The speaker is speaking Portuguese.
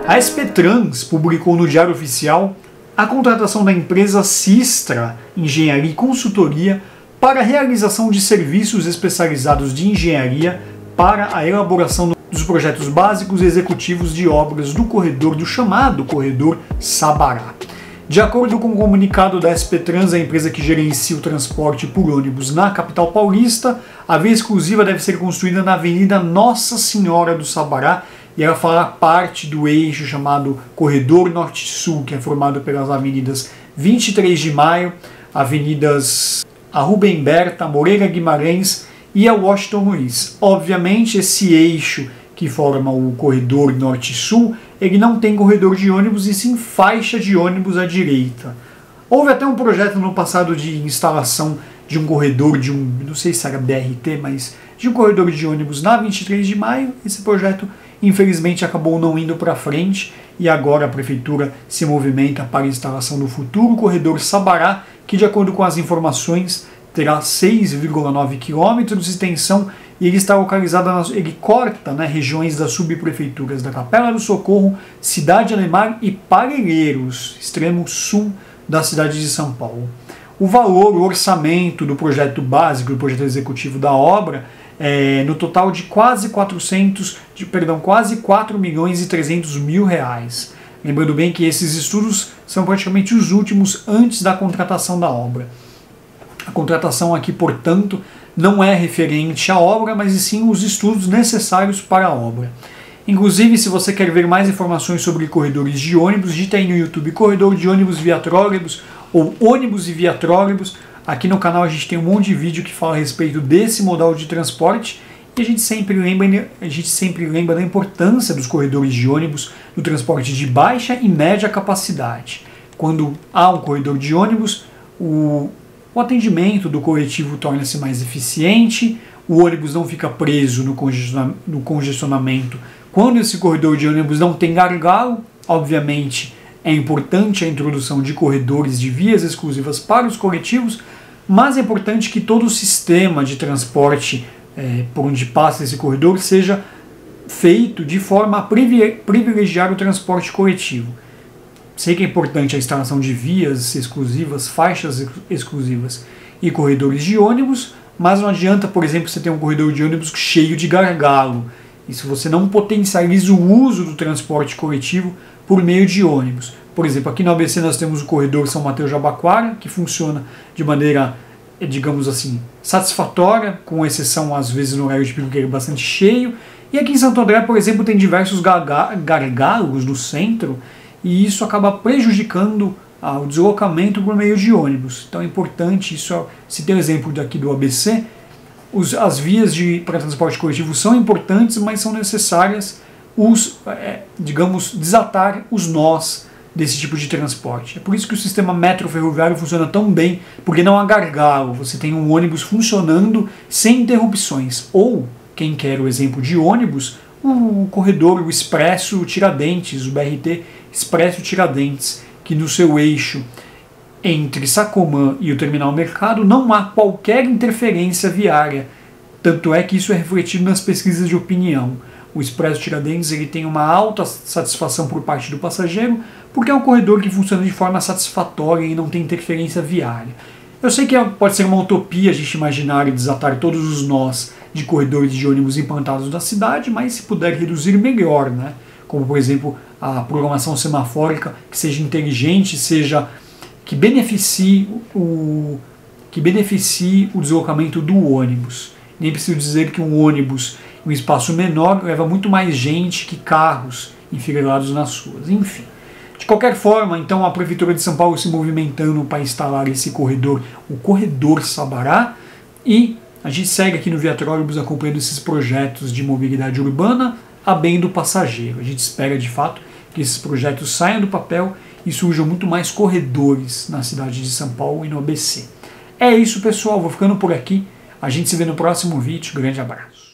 A SP Trans publicou no Diário Oficial a contratação da empresa Sistra Engenharia e Consultoria para a realização de serviços especializados de engenharia para a elaboração dos projetos básicos e executivos de obras do corredor, do chamado Corredor Sabará. De acordo com o comunicado da SP Trans, a empresa que gerencia o transporte por ônibus na capital paulista, a via exclusiva deve ser construída na Avenida Nossa Senhora do Sabará e ela fará parte do eixo chamado Corredor Norte-Sul, que é formado pelas avenidas 23 de Maio, avenidas a Rubem Berta, Moreira Guimarães e a Washington Luiz. Obviamente, esse eixo que forma o Corredor Norte-Sul, ele não tem corredor de ônibus e sim faixa de ônibus à direita. Houve até um projeto no passado de instalação de um corredor de não sei se era BRT, mas de um corredor de ônibus na 23 de Maio. Esse projeto infelizmente acabou não indo para frente e agora a prefeitura se movimenta para a instalação do futuro Corredor Sabará, que de acordo com as informações terá 6,9 km de extensão e ele está localizado, ele corta regiões das subprefeituras da Capela do Socorro, Cidade Ademar e Parelheiros, extremo sul da cidade de São Paulo. O valor, o orçamento do projeto básico, do projeto executivo da obra, no total de quase 4 milhões e 300 mil reais. Lembrando bem que esses estudos são praticamente os últimos antes da contratação da obra. A contratação aqui, portanto, não é referente à obra, mas sim os estudos necessários para a obra. Inclusive, se você quer ver mais informações sobre corredores de ônibus, digita aí no YouTube Corredor de ônibus via trólebus ou ônibus e via trólebus. Aqui no canal a gente tem um monte de vídeo que fala a respeito desse modal de transporte e a gente sempre lembra da importância dos corredores de ônibus no transporte de baixa e média capacidade. Quando há um corredor de ônibus, o atendimento do coletivo torna-se mais eficiente, o ônibus não fica preso no congestionamento. Quando esse corredor de ônibus não tem gargalo, obviamente é importante a introdução de corredores de vias exclusivas para os coletivos, mas é importante que todo o sistema de transporte por onde passa esse corredor seja feito de forma a privilegiar o transporte coletivo. Sei que é importante a instalação de vias exclusivas, faixas exclusivas e corredores de ônibus, mas não adianta, por exemplo, você ter um corredor de ônibus cheio de gargalo. E se você não potencializa o uso do transporte coletivo por meio de ônibus. Por exemplo, aqui no ABC nós temos o corredor São Mateus-Jabaquara, que funciona de maneira, digamos assim, satisfatória, com exceção às vezes no horário de pico que é bastante cheio. E aqui em Santo André, por exemplo, tem diversos gargalos no centro, e isso acaba prejudicando o deslocamento por meio de ônibus. Então é importante isso. Se tem o exemplo daqui do ABC, as vias para transporte coletivo são importantes, mas são necessárias desatar os nós desse tipo de transporte. É por isso que o sistema metro-ferroviário funciona tão bem, porque não há gargalo, você tem um ônibus funcionando sem interrupções. Ou, quem quer o exemplo de ônibus, o corredor, o Expresso Tiradentes, o BRT Expresso Tiradentes, que no seu eixo entre Sacomã e o Terminal Mercado não há qualquer interferência viária. Tanto é que isso é refletido nas pesquisas de opinião. O Expresso Tiradentes ele tem uma alta satisfação por parte do passageiro, porque é um corredor que funciona de forma satisfatória e não tem interferência viária. Eu sei que pode ser uma utopia a gente imaginar e desatar todos os nós de corredores de ônibus implantados na cidade, mas se puder reduzir, melhor, né? Como, por exemplo, a programação semafórica que seja inteligente, que beneficie o deslocamento do ônibus. Nem preciso dizer que um ônibus em um espaço menor leva muito mais gente que carros enfileirados nas ruas. Enfim, de qualquer forma, então a Prefeitura de São Paulo se movimentando para instalar esse corredor, o Corredor Sabará, e a gente segue aqui no Via Trólebus acompanhando esses projetos de mobilidade urbana a bem do passageiro. A gente espera de fato que esses projetos saiam do papel e surjam muito mais corredores na cidade de São Paulo e no ABC. É isso, pessoal, vou ficando por aqui. A gente se vê no próximo vídeo. Grande abraço.